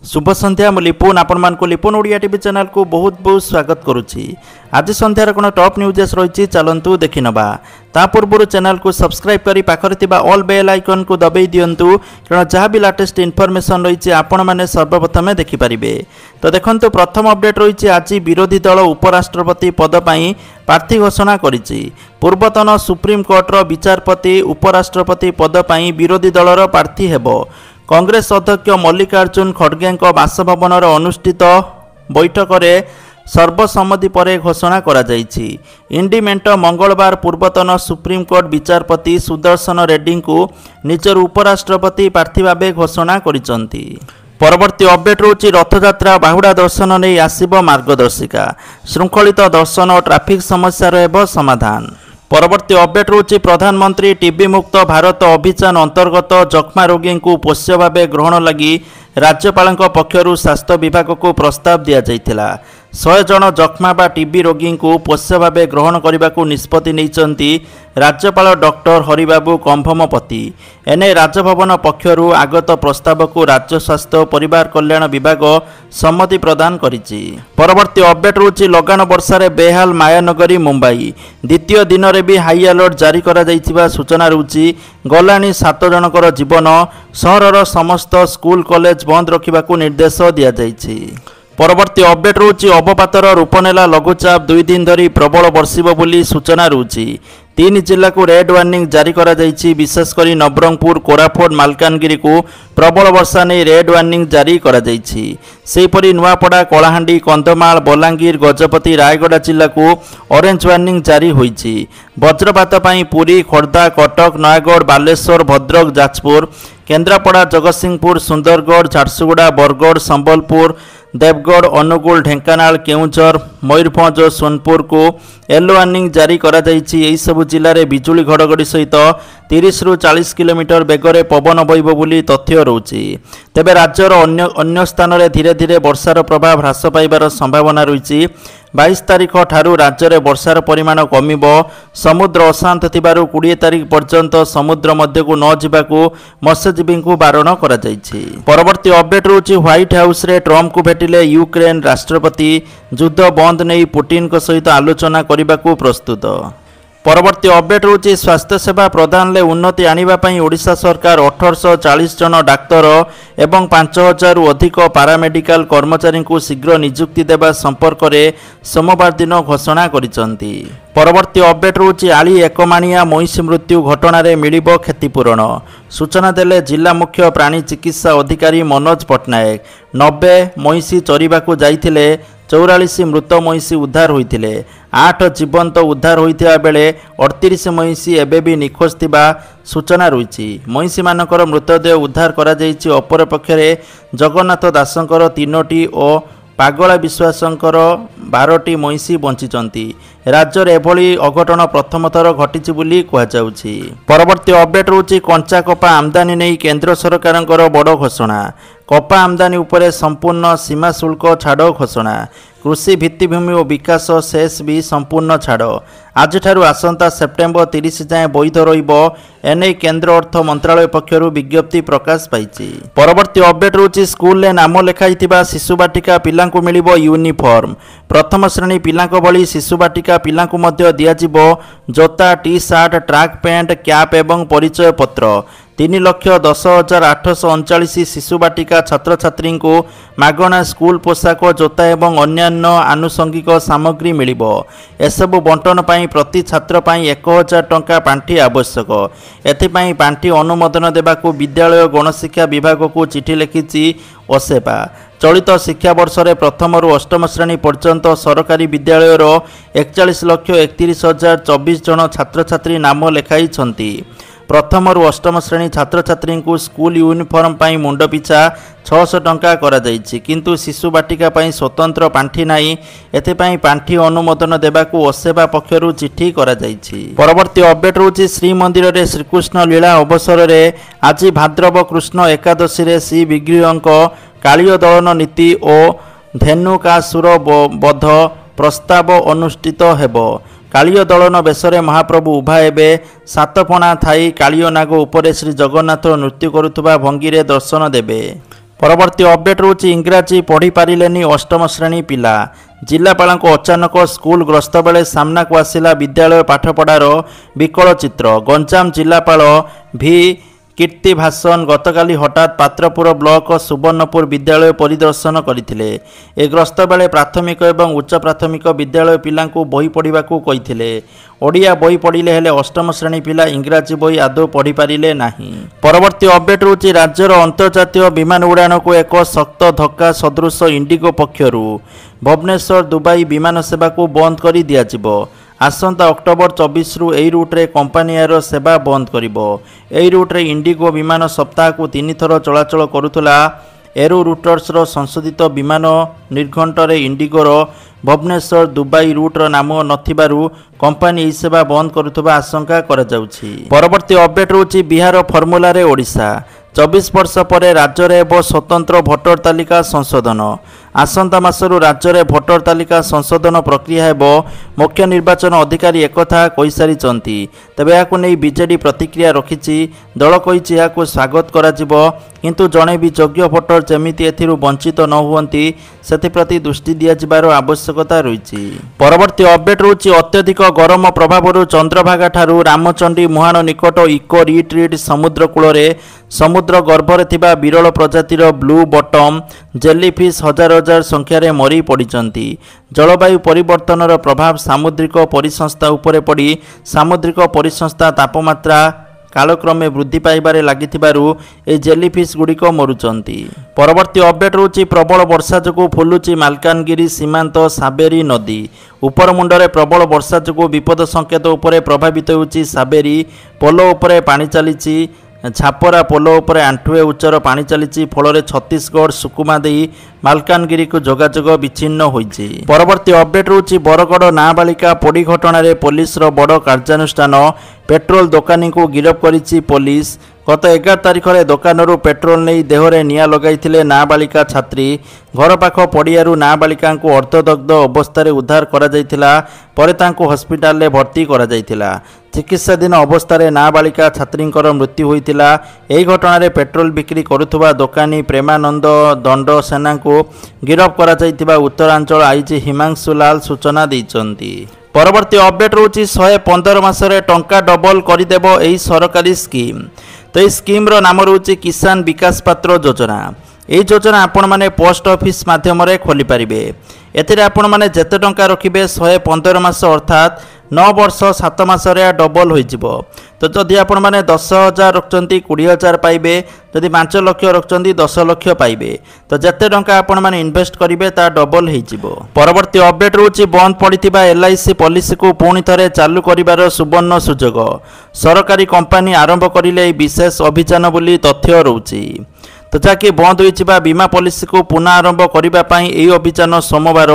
शुभ संध्या मु लिपुन आपण लिपुन Odia TV channel को बहुत बहुत स्वागत करुच्ची। आज संध्यार कौन टॉप न्यूजेस रही चलतु देखि नबा। ता पूर्व चैनल को सब्सक्राइब करी पाखरे थिबा ऑल बेल आइकन को दबाई दियंतु कारण जहाँ भी लेटेस्ट इनफॉरमेशन रही आपण मैंने सर्वप्रथम देखिपारे। तो देखंतु प्रथम अपडेट रही आज विरोधी दल उपराष्ट्रपति पद पर प्रार्थी घोषणा करिछि। पूर्वतन सुप्रीम कोर्टर विचारपति उपराष्ट्रपति पद पर विरोधी दलर प्रार्थी हेबो। कांग्रेस अध्यक्ष मल्लिकार्जुन खड़गे बासभवन अनुष्ठित बैठक में सर्वसम्मति पर घोषणा करा जायछि। इंडिमेंट मंगलवार पूर्वतन सुप्रीमकोर्ट विचारपति सुदर्शन रेड्डी को निजर उपराष्ट्रपति प्रार्थी भाव घोषणा करिसंती। परवर्ती अपडेट रोची रथयात्रा बाहुड़ा दर्शन नहीं आसिब मार्गदर्शिका। श्रृंखलित दर्शन और ट्राफिक समस्या रहब समाधान। परवर्ती अपडेट रोची प्रधानमंत्री टीबी मुक्त भारत अभियान अंतर्गत जक्मा रोगी को पोष्य भाव ग्रहण लगी राज्यपाल पक्षर स्वास्थ्य विभाग को प्रस्ताव दि जाइथिला। 100 जन जक्मा बा टीबी रोगी को पोष्य भाव ग्रहण करने को निष्पत्ति नहीं राज्यपाल डॉक्टर हरिबाबू कंभमपति। एने राजभवन पक्षर आगत प्रस्ताव को राज्य स्वास्थ्य परिवार कल्याण विभाग सम्मति प्रदान करिछि। परवर्ती अपडेट रोची लगान वर्षारे बेहाल मायानगरी मुंबई। द्वितीय दिन में भी हाई अलर्ट जारी करा जाइथिबा सूचना रुचि। गलानी 7 जनकर जीवन। सहरर समस्त स्कूल कॉलेज बंद रखा निर्देश दि जाइछि। परवर्ती अपडेट रोची अवपातर रूप नेला लघुचाप 2 दिन धरी प्रबल बर्षिब बोली सूचना रुचि। 3 जिला को रेड वार्निंग जारी करा जाइछि। विशेषकर नवरंगपुर कोरापुट मालकानगिरी को प्रबल वर्षा नहीं रेड वार्निंग जारी करा जाइछि। सेहीपरि नुआपड़ा कलाहांडी कंधमाल बलांगीर गजपति रायगड़ा जिला को ऑरेंज वार्निंग जारी होइछि। वज्रपात पई पुरी खोर्धा कटक नयागढ़ बालेश्वर भद्रक जाजपुर केन्द्रापड़ा जगतसिंहपुर सुंदरगढ़ झारसुगुड़ा बरगढ़ संबलपुर देवगढ़ अनुगुल ढेंकानाल केउंझर मयूरभंज और सोनपुर को येलो वार्निंग जारी करा जाइछि। एही सबु जिले में बिजुली घड़घड़ी सहित 30 ରୁ 40 किलोमीटर बेगर पवन बहिब बोली तथ्य रहुछि। तेबे राज्यर अन्य स्थान में धीरे धीरे वर्षार प्रभाव ह्रास पाइबार संभावना रही। 22 तारिख ठारू राज्य में वर्षार परिमाण कमिब। समुद्र अशांत थिबारु 20 तारिख पर्यंत समुद्र मध्य को न जिबाकू मत्स्यजीवी को बारण करा जाइछि। परवर्ती अपडेट रहुछि व्हाइट हाउस रे ट्रम्प को भेटिले यूक्रेन राष्ट्रपति। युद्ध बंद नहीं पुटिन को सहित आलोचना करने को प्रस्तुत। परवर्ती अपडेट रोची स्वास्थ्य सेवा प्रदान ले उन्नति आनिबा पई ओडिशा सरकार 1840 जन डाक्तर एवं 5000 रु अधिक पारामेडिकल कर्मचारी को शीघ्र नियुक्ति देवा संपर्क में सोमवार दिन घोषणा करिसंती। परवर्ती अपडेट रोची आली एकमाणिया महिषी मृत्यु घटना रे मिलिबो क्षतिपूरण। सूचना देले जिला मुख्य प्राणी चिकित्सा अधिकारी मनोज पट्टनायक। 90 महिषी चरिबाकू जाइथिले 44 मृत महिषी उद्धार होइथिले। 8 जीवंत उद्धार होइथिबा बेले 38 महिषी एबेबी निखोज थिबा सूचना रही। महिषी मानकर मृतदेह उद्धार करा जाइछि। अपर पक्षरे जगन्नाथ दासंकर 3टी और पागला विश्वासंकर 12टी महिषी बंचिचंती। राज्य में एभली अघटन प्रथम थर घटी बोली कहुछि। परवर्ती अपडेट रोची कंचा कपा आमदानी नहीं केंद्र सरकार बड़ घोषणा। कपा आमदानी उपरे संपूर्ण सीमा शुल्क छाड़ घोषणा। कृषि भित्तिभूमि और विकास सेस भी संपूर्ण छाड़। आज आसंता सेप्टेम्बर 30 जाए वैध रहिबो। एने केंद्र अर्थ मंत्रालय पक्षर विज्ञप्ति प्रकाश पाइछि। परवर्ती अपडेट रोची स्कूल रे नाम लेखाइथिबा शिशु बाटिका पिलांकु मिलिबो यूनिफॉर्म। प्रथम श्रेणी पिलांक भली शिशु बाटिका पिलांकु मध्य दियाजिबो जोता T shirt track pant cap एवं परिचय पत्र। 3,10,839 शिशु बाटिका छात्र छात्री को मागणा स्कूल पोशाक जोता एवं अन्यान्य आनुषंगिक सामग्री मिलिबो। एसबु बंटन पाई प्रति छात्र पाई 1000 टंका पांठी आवश्यक। एथिपाई पांठी अनुमोदन देबाकू विद्यालय गणशिक्षा विभाग को चिठी लिखिछि ओसेपा। चलित शिक्षा वर्ष रे प्रथम रु अष्टम श्रेणी पर्यंत सरकारी विद्यालय 41,31,024 जन छात्र छात्री नाम लेखाई। प्रथम रु अष्टम श्रेणी छात्र छात्री को स्कूल यूनिफॉर्म पाई मुंड पिछा 600 टंका करा जाइछि। किंतु शिशु बाटिका पाई स्वतंत्र पांठी नाही। एथिपाई पांठी अनुमोदन देबाकू ओसेबा पक्षरु चिठी करा जाइछि। परवर्ती अपडेट रोची श्रीमंदिर रे श्रीकृष्ण लीला अवसर रे आज भाद्रव कृष्ण एकादशी रे श्री विग्रहंक कालिय दलन नीति और धेनुकासुर बध प्रस्ताव अनुष्ठित हेबो। कालिय दलन बेसरे महाप्रभु उभा हेबे। सातपणा थाई कालिय नाग उपरे श्री जगन्नाथ नृत्य करुवा भंगी दर्शन देबे। परवर्ती अपडेट रोचे इंग्राजी पढ़ी पारिलेनी अष्टम श्रेणी पिला जिलापाल अचानक स्कूल ग्रस्त बेले सामना को आसिला विद्यालय पाठपढ़ार विकल चित्र। गंजाम जिलापाल भी कीर्ति भाषण गतकाली हठात पात्रपुर ब्लॉक सुवर्णपुर विद्यालय परिदर्शन करथिले। ए ग्रस्त बेले प्राथमिक एवं उच्च प्राथमिक विद्यालय पिलांकु बही पढ़िबाकू कहिथिले। ओडिया बही पढ़िले हेले अष्टम श्रेणी पिला इंग्राजी बही आदौ पढ़ी पारिले नाही। परवर्ती अपडेट होची राज्यर अंतर्जातीय विमान उड़ान को एक शक्त धक्का सदृश इंडिगो पक्षरु भुवनेश्वर दुबई विमान सेवा को बंद कर दियाजिबो। आसंता अक्टोबर 24 रु एई रूट्रे कंपानी एयर सेवा बंद करिबो। एई रूट्रे इंडिगो विमान सप्ताह को 3 थर चलाचल करुथला। एरो रूटर्सर संशोधित विमान निर्घंटरे इंडिगोर भुवनेश्वर दुबई रूट्र नाम नथिबारु कंपानी एई सेवा बंद करुथबा आशंका करा जाउछि। परवर्ती अपडेट होछि बिहार फर्मुला रे ओडिशा 24 वर्ष पर राज्य में एवं स्वतंत्र भोटर तालिका संशोधन। आसंता मासरु राज्य में भोटर तालिका संशोधन प्रक्रिया हेबो। मुख्य निर्वाचन अधिकारी एकथा कहि सारिचंती। तबे याकु नै बीजेडी प्रतिक्रिया रखिछि। दल कहिछि याकु स्वागत करा जिवो, किंतु जणे भी योग्य भोटर जेमिति एथिरु वंचित न हुवंती सेथिप्रति दृष्टि दिया जिबार आवश्यकता रहिछि। परवर्ती अपडेट होछि अत्यधिक गरम प्रभावरु चंद्रभागा ठारू रामचंडी मुहाण निकट इको रिट्रीट समुद्र कूल समुद्र गर्भरे थिबा विरल प्रजातिर ब्लू बटम जेलीफिश हजार हजार संख्यार मरी पड़िचंती। जलवायु परिवर्तनर प्रभाव सामुद्रिक परिसंस्था उपरे पड़ी सामुद्रिक परिसंस्था तापमात्रा कालक्रमे वृद्धि पाइबारे लागिथिबारु ए जेलीफिश गुड़िक मरुचंती। परवर्ती अपडेट होछि प्रबल वर्षा जोगु फुलुची मालकानगिरी सीमांत साबेरी नदी। उपर मुंडरे प्रबल वर्षा जोगु विपद संकेत उपरे प्रभावित होछि साबेरी। पोलो उपरे पानी चलीची। छापरा पोलो उपरे आंठुए उच्चर पानी चलीची। फल छत्तीसगढ़ सुकुमा देई मालकानगिरी को जोगाजोग विच्छिन्न होइछि। परवर्ती अपडेट होछि बरगड़ नाबालिका पोड़ी घटना रे पुलिस रो बड़ कार्यानुष्ठान। पेट्रोल दोकानी को गिरफ करिछि पुलिस। गत 11 तारिख में दोकानरू पेट्रोल नहीं देहरे निया लगाइथिले नाबालिका छात्री। घर पाख पड़ियारू नाबालिका को अर्धदग्ध अवस्था उद्धार करा जायथिला। परे तांको हॉस्पिटल रे भर्ती करा जायथिला। चिकित्साधीन अवस्था नाबालिका छात्री मृत्यु होइथिला। एही घटना रे पेट्रोल बिक्री करुथुबा दोकानी प्रेमानंद दंड सेना को गिरफ करा जायथिबा उत्तरांचल आईजी हिमांशु लाल सूचना दैचंती। परवर्ती अपडेट रोची 115 मासरे टंका डबल करदेव एही सरकारी स्कीम। तो ये स्कीम रो नाम रोची किसान विकास पात्र योजना। यही योजना आपण माने पोस्ट ऑफिस माध्यम रे खोली पारिबे। एथिरे आपण माने जेते टंका रखिबे 115 मास अर्थात 9 वर्ष 7 मासरे डबल होई जिवो। तो जदि आपण माने 10,000 रखचंती 20,000 पाइबे। जदि 5 लाख रखचंती 10 लाख पाइबे। तो जेते टंका आपण माने इन्वेस्ट करिवे ता डबल होई जिवो। परवर्ती अपडेट रोची बंद पड़िथिबा एलआईसी पॉलिसी को पुणी थरे चालू करिवार सुवर्ण सुजोग। सरकारी कंपनी आरंभ करिले विशेष अभियान बोली तथ्य रोची। तो जहाँकि बंद होइचिबा बीमा पॉलिसी को पुनः आरंभ करिबा पई एही अभियान सोमवार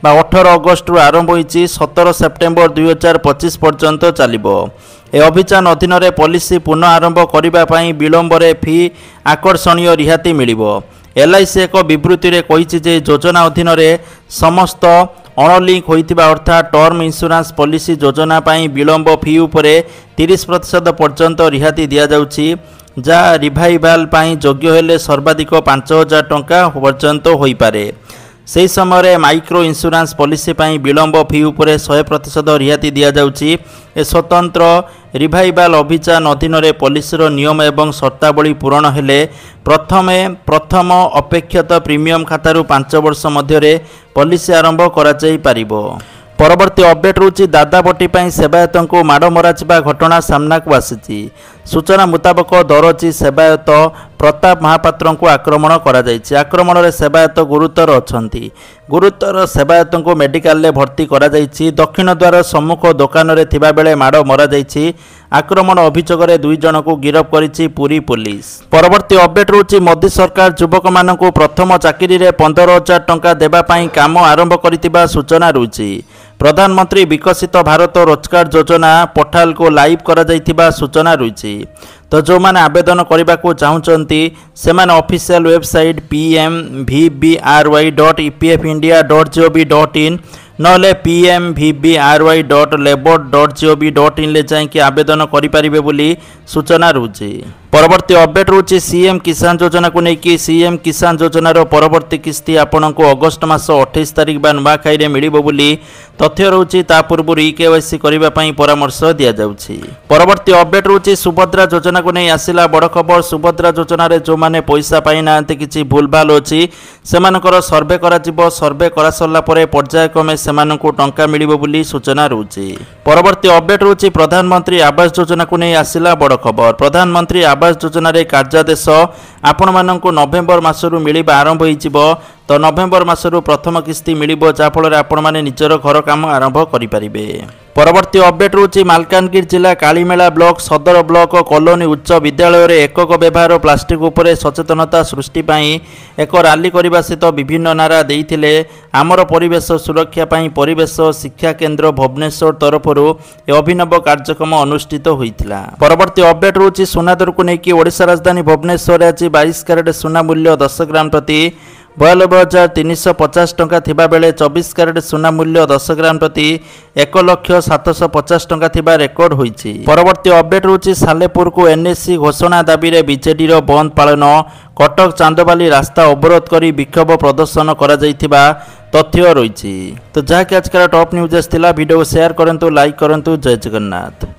18 अगस्त रु आरंभ होइछि 17 सेप्टेम्बर 2025 पर्यंत चलिबो। ए अभियान अधीन रे पॉलिसी पुनः आरंभ करिबा पई विलंबरे फी आकर्षणीय रिहाती मिलिबो। एलआईसी एक विवृत्ति रे कहिछि जे योजना अधीन रे समस्त अणलिंक होइतिबा अर्थात टर्म इंश्योरेंस पॉलिसी योजना पई विलंब फी उपरे 30% पर्यंत रिहाती दिया जाउछि। जा रिभाइवाल पाई योग्य हेले सर्वाधिक 5,000 टंका पर्यंत होई पारे। से समय माइक्रो इंश्योरेंस पॉलिसी पाई विलंब फी उपरे 100% रिहाती दिया जाउछि। ए स्वतंत्र रिभाइवाल अभियान अधीन रे पॉलिसीर नियम एवं शर्तावली पूरण हेले प्रथम अपेक्षित प्रीमियम खातारू 5 वर्ष मध्य पॉलिसी आरंभ करा जाई पारिबो। परवर्ती अपडेट रोची दादाबटी सेवायत को माड़ मराजिबा घटना सामना को आसी। सूचना मुताबक दरजी सेवायत प्रताप महापात्र को आक्रमण करा जायछि। आक्रमण रे सेवायत गुरुतर अछंती। गुरुतर सेवायत को मेडिकल रे भर्ती करा जायछि। दक्षिण द्वार सम्मुख दुकान रे थिबा बेले माड़ मरा जायछि। आक्रमण अभियोग रे 2 जन को गिरफ करिछि पुरी पुलिस। परवर्ती अपडेट रोची मोदी सरकार युवक मानक प्रथम चाकरी रे 15,000 टंका देबा पई काम आरंभ करितिबा सूचना रुचि। प्रधानमंत्री विकसित भारत रोजगार योजना पोर्टाल को लाइव करा जाइतिबा सूचना रुचि। तो जो माने आवेदन करने को चाहूँगी से ऑफिशियल वेबसाइट pmvbry.epfindia.gov.in नले pmvbry.labor.gov.in ले जाइए आवेदन करें बोली सूचना रुचि। परवर्ती अपडेट रोचे सीएम किसान योजना को लेकिन सीएम किसान योजनार परवर्ती किस्ती आपको अगस्ट मास 28 तारिख बा नुआखाई मिलिबो बोली तथ्य रोचे ता पूर्व ईकेवाईसी करने परामर्श दि जाउछि। परवर्ती अपडेट रोचे सुभद्रा योजना को नहीं आसिला बड़ खबर। सुभद्रा योजना रे जो माने पैसा पाई नांते किछि भूलभाल अछि सेमानकर सर्वे करा जिवो। सर्वे करा सरला परे पर्यायक्रमे सेमानकु टंका मिलिबो बोली सूचना रोचे। परवर्ती अपडेट रोचे प्रधानमंत्री आवास योजना को नहीं आसिला बड़ खबर। प्रधानमंत्री आवास योजना रे कार्यादेश आपण माननकु नवेम्बर मासरु मिलिबा आरंभ होइजिवो। तो नवेम्बर मासरु प्रथम किस्ती मिलिबो जाफल आपण माने निजर घर काम आरंभ करि परिबे। परवर्ती अपडेट रोचे मालकानगिरी जिला कालीमेला ब्लॉक सदर ब्लॉक कॉलोनी उच्च विद्यालय रे एकक व्यवहार प्लास्टिक उपरे सचेतनता सृष्टि पई एक रैली करबा सहित विभिन्न नारा देइथिले। आमर परिवेश सुरक्षा पई परिवेश शिक्षा केंद्र भुवनेश्वर तरफरु अभिनव कार्यक्रम अनुष्ठित होइथिला। परवर्ती अपडेट रोचे सोना दर को नेकी ओडिशा राजधानी भुवनेश्वर आज 22 कैरेट सोना मूल्य 10 ग्राम प्रति 92,350 टंका थिबा बेले 24 कैरेट सोना मूल्य 10 ग्राम प्रति 1,0750 टंका थिबा रेकर्ड होईछि। परवर्ती अपडेट रोचे सालेपुर को एनएससी घोषणा दाबी रे बीजेडी रो बंद पालन। कटक चांदबाली रास्ता अवरोध करी विक्षोभ प्रदर्शन करा जायथिबा तथ्य रहिछि। तो जहा कि आजकल टॉप न्यूज आस्थिला वीडियो को शेयर करंतु लाइक करंतु। जय जगन्नाथ।